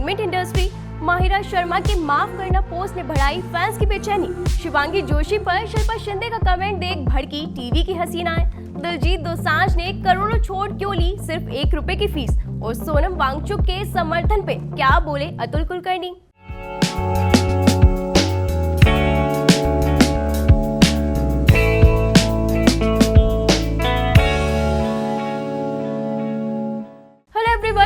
Entertainment industry. Mahira Sharma के माफ करना पोस्ट ने बढ़ाई फैंस की बेचैनी। शिवांगी जोशी पर शिल्पा शिंदे का कमेंट देख भड़की टीवी की हसीनाएं। दिलजीत दोसांझ ने करोड़ों छोड़ क्यों ली सिर्फ 1 रुपए की फीस। और सोनम वांगचुक के समर्थन पे क्या बोले अतुल कुलकर्णी।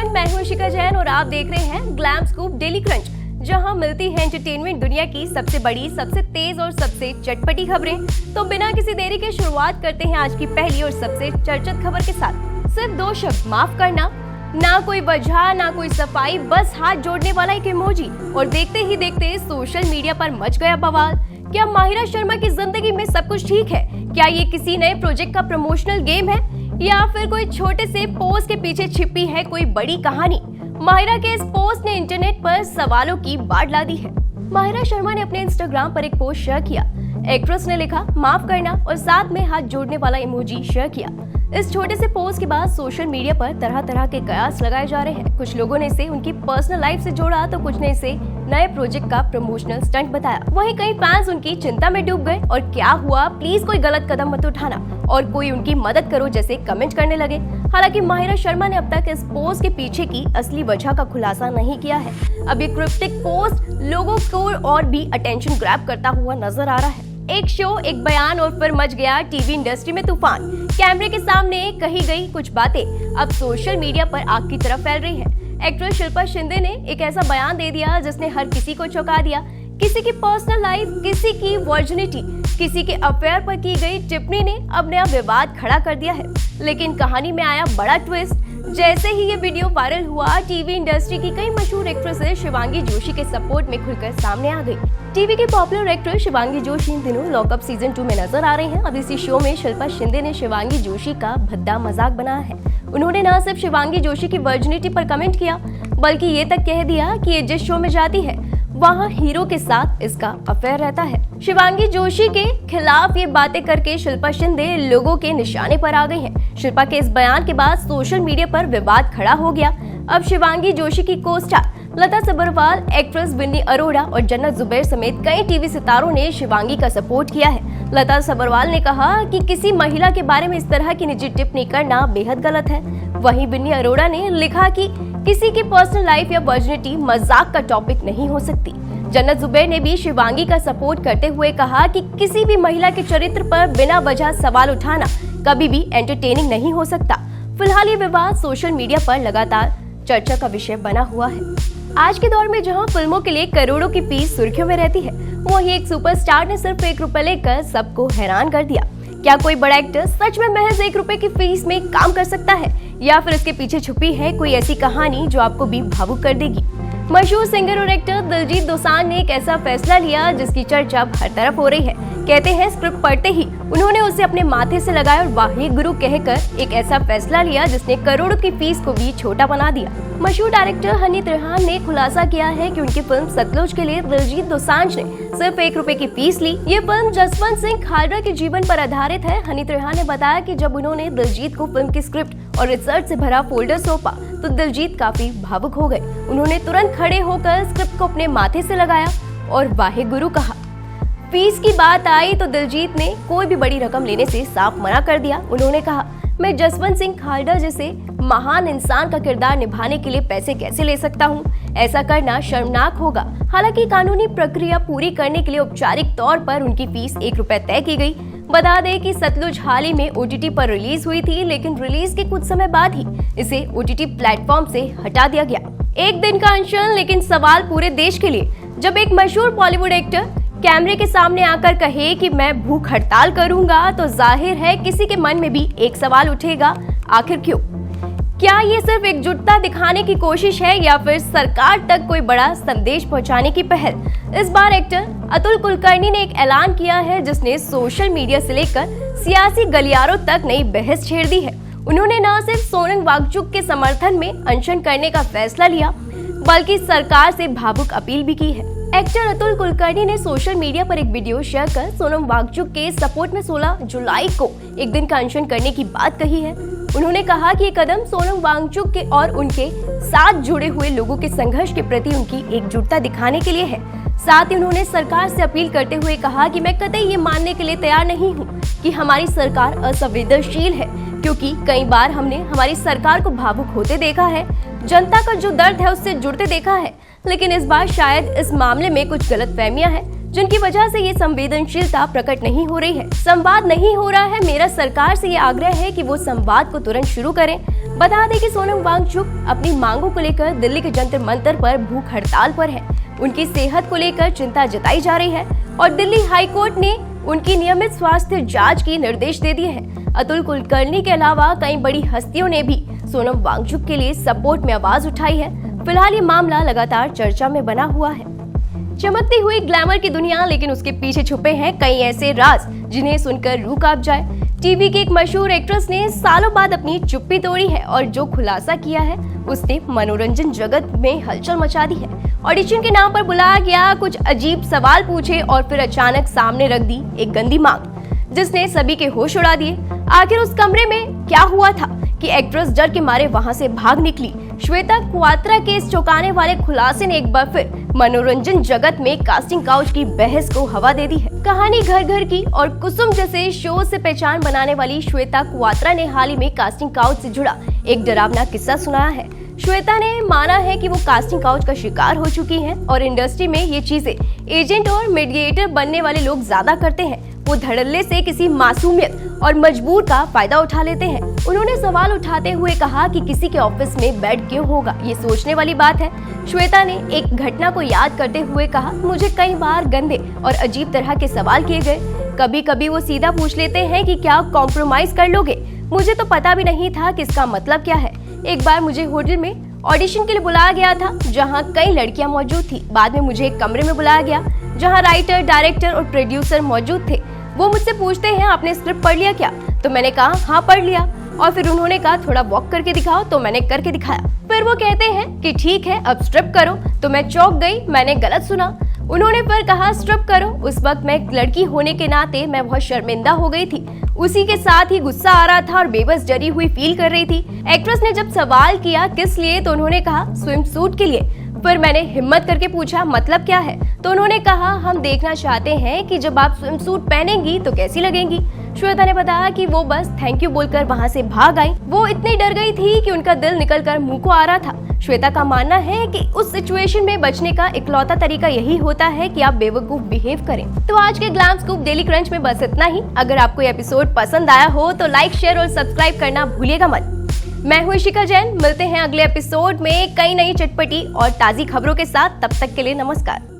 मैं हूं शिखा जैन और आप देख रहे हैं ग्लैम स्कूप डेली क्रंच, जहां मिलती है एंटरटेनमेंट दुनिया की सबसे बड़ी, सबसे तेज और सबसे चटपटी खबरें। तो बिना किसी देरी के शुरुआत करते हैं आज की पहली और सबसे चर्चित खबर के साथ। सिर्फ 2 शब्द, माफ करना। ना कोई वजह, ना कोई सफाई, बस हाथ जोड़ने वाला एक इमोजी। और देखते ही देखते सोशल मीडिया पर मच गया बवाल। क्या माहिरा शर्मा की जिंदगी में सब कुछ ठीक है? क्या ये किसी नए प्रोजेक्ट का प्रमोशनल गेम है या फिर कोई छोटे से पोस्ट के पीछे छिपी है कोई बड़ी कहानी? माहिरा के इस पोस्ट ने इंटरनेट पर सवालों की बाढ़ ला दी है। माहिरा शर्मा ने अपने इंस्टाग्राम पर एक पोस्ट शेयर किया। एक्ट्रेस ने लिखा माफ करना और साथ में हाथ जोड़ने वाला इमोजी शेयर किया। इस छोटे से पोस्ट के बाद सोशल मीडिया पर तरह तरह के कयास लगाए जा रहे हैं। कुछ लोगों ने इसे उनकी पर्सनल लाइफ से जोड़ा तो कुछ ने इसे नए प्रोजेक्ट का प्रमोशनल स्टंट बताया। वहीं कई फैंस उनकी चिंता में डूब गए और क्या हुआ, प्लीज कोई गलत कदम मत उठाना और कोई उनकी मदद करो जैसे कमेंट करने लगे। हालांकि माहिरा शर्मा ने अब तक इस पोस्ट के पीछे की असली वजह का खुलासा नहीं किया है। अब ये क्रिप्टिक पोस्ट लोगों को और भी अटेंशन ग्रैब करता हुआ नजर आ रहा है। एक शो, एक बयान और फिर मच गया टीवी इंडस्ट्री में तूफान। कैमरे के सामने कही गई कुछ बातें अब सोशल मीडिया पर आग की तरफ फैल रही है। एक्ट्रेस शिल्पा शिंदे ने एक ऐसा बयान दे दिया जिसने हर किसी को चौंका दिया। किसी की पर्सनल लाइफ, किसी की वर्जिनिटी, किसी के अफेयर पर की गई टिप्पणी ने अब नया विवाद खड़ा कर दिया है। लेकिन कहानी में आया बड़ा ट्विस्ट। जैसे ही ये वीडियो वायरल हुआ, टीवी इंडस्ट्री की कई मशहूर एक्ट्रेसेस शिवांगी जोशी के सपोर्ट में खुलकर सामने आ गई। टीवी की पॉपुलर एक्ट्रेस शिवांगी जोशी इन दिनों लॉकअप सीजन 2 में नजर आ रही हैं। अब इसी शो में शिल्पा शिंदे ने शिवांगी जोशी का भद्दा मजाक बनाया है। उन्होंने न सिर्फ शिवांगी जोशी की वर्जिनिटी पर कमेंट किया, बल्कि ये तक कह दिया कि ये जिस शो में जाती है वहाँ हीरो के साथ इसका अफेयर रहता है। शिवांगी जोशी के खिलाफ ये बातें करके शिल्पा शिंदे लोगों के निशाने पर आ गई हैं। शिल्पा के इस बयान के बाद सोशल मीडिया पर विवाद खड़ा हो गया। अब शिवांगी जोशी की को-स्टार लता सबरवाल, एक्ट्रेस बिन्नी अरोड़ा और जन्नत जुबैर समेत कई टीवी सितारों ने शिवांगी का सपोर्ट किया है। लता सबरवाल ने कहा कि किसी महिला के बारे में इस तरह की निजी टिप्पणी करना बेहद गलत है। वहीं बिन्नी अरोड़ा ने लिखा कि किसी की पर्सनल लाइफ या वर्जिनिटी मजाक का टॉपिक नहीं हो सकती। जन्नत जुबैर ने भी शिवांगी का सपोर्ट करते हुए कहा कि किसी भी महिला के चरित्र पर बिना वजह सवाल उठाना कभी भी एंटरटेनिंग नहीं हो सकता। फिलहाल ये विवाद सोशल मीडिया पर लगातार चर्चा का विषय बना हुआ है। आज के दौर में जहां फिल्मों के लिए करोड़ों की फीस सुर्खियों में रहती है, वहीं एक सुपरस्टार ने सिर्फ 1 रुपए लेकर सबको हैरान कर दिया। क्या कोई बड़ा एक्टर सच में महज 1 रुपए की फीस में काम कर सकता है या फिर इसके पीछे छुपी है कोई ऐसी कहानी जो आपको भी भावुक कर देगी? मशहूर सिंगर और एक्टर दिलजीत दोसांझ ने एक ऐसा फैसला लिया जिसकी चर्चा हर तरफ हो रही है। कहते हैं स्क्रिप्ट पढ़ते ही उन्होंने उसे अपने माथे से लगाया और वाहे गुरु कहकर एक ऐसा फैसला लिया जिसने करोड़ों की फीस को भी छोटा बना दिया। मशहूर डायरेक्टर हनी त्रेहान ने खुलासा किया है कि उनकी फिल्म सतलुज के लिए दिलजीत दोसांझ ने सिर्फ 1 रुपए की फीस ली। ये फिल्म जसवंत सिंह खालड़ा के जीवन पर आधारित है। हनी त्रेहान ने बताया कि जब उन्होंने दिलजीत को फिल्म की स्क्रिप्ट और रिसर्च से भरा फोल्डर सौंपा तो दिलजीत काफी भावुक हो गए। उन्होंने तुरंत खड़े होकर स्क्रिप्ट को अपने माथे से लगाया और वाहे गुरु कहा। फीस की बात आई तो दिलजीत ने कोई भी बड़ी रकम लेने से साफ मना कर दिया। उन्होंने कहा, मैं जसवंत सिंह खालड़ा जैसे महान इंसान का किरदार निभाने के लिए पैसे कैसे ले सकता हूँ? ऐसा करना शर्मनाक होगा। हालांकि कानूनी प्रक्रिया पूरी करने के लिए औपचारिक तौर पर उनकी फीस 1 रुपए तय की गई। बता दें कि सतलुज हाल ही में OTT पर रिलीज हुई थी, लेकिन रिलीज के कुछ समय बाद ही इसे OTT प्लेटफॉर्म से हटा दिया गया। एक दिन का अनशन, लेकिन सवाल पूरे देश के लिए। जब एक मशहूर बॉलीवुड एक्टर कैमरे के सामने आकर कहे कि मैं भूख हड़ताल करूंगा तो जाहिर है किसी के मन में भी एक सवाल उठेगा, आखिर क्यों? क्या ये सिर्फ एकजुटता दिखाने की कोशिश है या फिर सरकार तक कोई बड़ा संदेश पहुंचाने की पहल? इस बार एक्टर अतुल कुलकर्णी ने एक ऐलान किया है जिसने सोशल मीडिया से लेकर सियासी गलियारों तक नई बहस छेड़ दी है। उन्होंने न सिर्फ सोनम वांगचुक के समर्थन में अनशन करने का फैसला लिया, बल्कि सरकार से भावुक अपील भी की है। एक्टर अतुल कुलकर्णी ने सोशल मीडिया पर एक वीडियो शेयर कर सोनम वांगचुक के सपोर्ट में 16 जुलाई को एक दिन का अनशन करने की बात कही है। उन्होंने कहा कि ये कदम सोनम वांगचुक के और उनके साथ जुड़े हुए लोगों के संघर्ष के प्रति उनकी एकजुटता दिखाने के लिए है। साथ ही उन्होंने सरकार से अपील करते हुए कहा कि मैं कतई ये मानने के लिए तैयार नहीं हूँ कि हमारी सरकार असंवेदनशील है, क्योंकि कई बार हमने हमारी सरकार को भावुक होते देखा है, जनता का जो दर्द है उससे जुड़ते देखा है। लेकिन इस बार शायद इस मामले में कुछ गलतफहमियां हैं, जिनकी वजह से ये संवेदनशीलता प्रकट नहीं हो रही है। संवाद नहीं हो रहा है। मेरा सरकार से ये आग्रह है कि वो संवाद को तुरंत शुरू करें। बता दें कि सोनम वांगचुक अपनी मांगों को लेकर दिल्ली के जंतर मंतर पर भूख हड़ताल पर है। उनकी सेहत को लेकर चिंता जताई जा रही है और दिल्ली हाई कोर्ट ने उनकी नियमित स्वास्थ्य जांच के निर्देश दे दिए हैं। अतुल कुलकर्णी के अलावा कई बड़ी हस्तियों ने भी सोनम वांगचुक के लिए सपोर्ट में आवाज उठाई है। फिलहाल ये मामला लगातार चर्चा में बना हुआ है। चमकती हुई ग्लैमर की दुनिया, लेकिन उसके पीछे छुपे हैं कई ऐसे राज जिन्हें सुनकर रूह कांप जाए। टीवी की एक मशहूर एक्ट्रेस ने सालों बाद अपनी चुप्पी तोड़ी है और जो खुलासा किया है उसने मनोरंजन जगत में हलचल मचा दी है। ऑडिशन के नाम पर बुलाया गया, कुछ अजीब सवाल पूछे और फिर अचानक सामने रख दी एक गंदी मांग, जिसने सभी के होश उड़ा दिए। आखिर उस कमरे में क्या हुआ था कि एक्ट्रेस डर के मारे वहां से भाग निकली? श्वेता क्वात्रा के इस चौंकाने वाले खुलासे ने एक बार फिर मनोरंजन जगत में कास्टिंग काउच की बहस को हवा दे दी है। कहानी घर घर की और कुसुम जैसे शो से पहचान बनाने वाली श्वेता क्वात्रा ने हाल ही में कास्टिंग काउच से जुड़ा एक डरावना किस्सा सुनाया है। श्वेता ने माना है कि वो कास्टिंग काउच का शिकार हो चुकी हैं और इंडस्ट्री में ये चीजें एजेंट और मीडिएटर बनने वाले लोग ज्यादा करते हैं। वो धड़ल्ले से किसी मासूमियत और मजबूर का फायदा उठा लेते हैं। उन्होंने सवाल उठाते हुए कहा कि किसी के ऑफिस में बेड क्यों होगा, ये सोचने वाली बात है। श्वेता ने एक घटना को याद करते हुए कहा, मुझे कई बार गंदे और अजीब तरह के सवाल किए गए। कभी कभी वो सीधा पूछ लेते हैं कि क्या कॉम्प्रोमाइज कर लोगे। मुझे तो पता भी नहीं था कि इसका मतलब क्या है। एक बार मुझे होटल में ऑडिशन के लिए बुलाया गया था, जहां कई लड़कियां मौजूद थी। बाद में मुझे एक कमरे में बुलाया गया जहां राइटर, डायरेक्टर और प्रोड्यूसर मौजूद थे। वो मुझसे पूछते हैं, आपने स्क्रिप्ट पढ़ लिया क्या? तो मैंने कहा हाँ पढ़ लिया। और फिर उन्होंने कहा थोड़ा वॉक करके दिखाओ, तो मैंने करके दिखाया। फिर वो कहते हैं कि ठीक है अब स्ट्रिप करो, तो मैं चौंक गई, मैंने गलत सुना। उन्होंने फिर कहा स्ट्रिप करो। उस वक्त मैं एक लड़की होने के नाते मैं बहुत शर्मिंदा हो गई थी। उसी के साथ ही गुस्सा आ रहा था और बेबस डरी हुई फील कर रही थी। एक्ट्रेस ने जब सवाल किया किस लिए, तो उन्होंने कहा स्विम सूट के लिए। फिर मैंने हिम्मत करके पूछा मतलब क्या है, तो उन्होंने कहा हम देखना चाहते हैं कि जब आप स्विम सूट पहनेंगी तो कैसी लगेंगी। श्वेता ने बताया कि वो बस थैंक यू बोलकर वहां से भाग आई। वो इतनी डर गई थी कि उनका दिल निकलकर मुंह को आ रहा था। श्वेता का मानना है कि उस सिचुएशन में बचने का इकलौता तरीका यही होता है कि आप बेवकूफ बिहेव करें। तो आज के ग्लैम स्कूप डेली क्रंच में बस इतना ही। अगर आपको ये एपिसोड पसंद आया हो तो लाइक, शेयर और सब्सक्राइब करना भूलिएगा मत। मैं हूँ इशिका जैन। मिलते हैं अगले एपिसोड में कई नई चटपटी और ताज़ी खबरों के साथ। तब तक के लिए नमस्कार।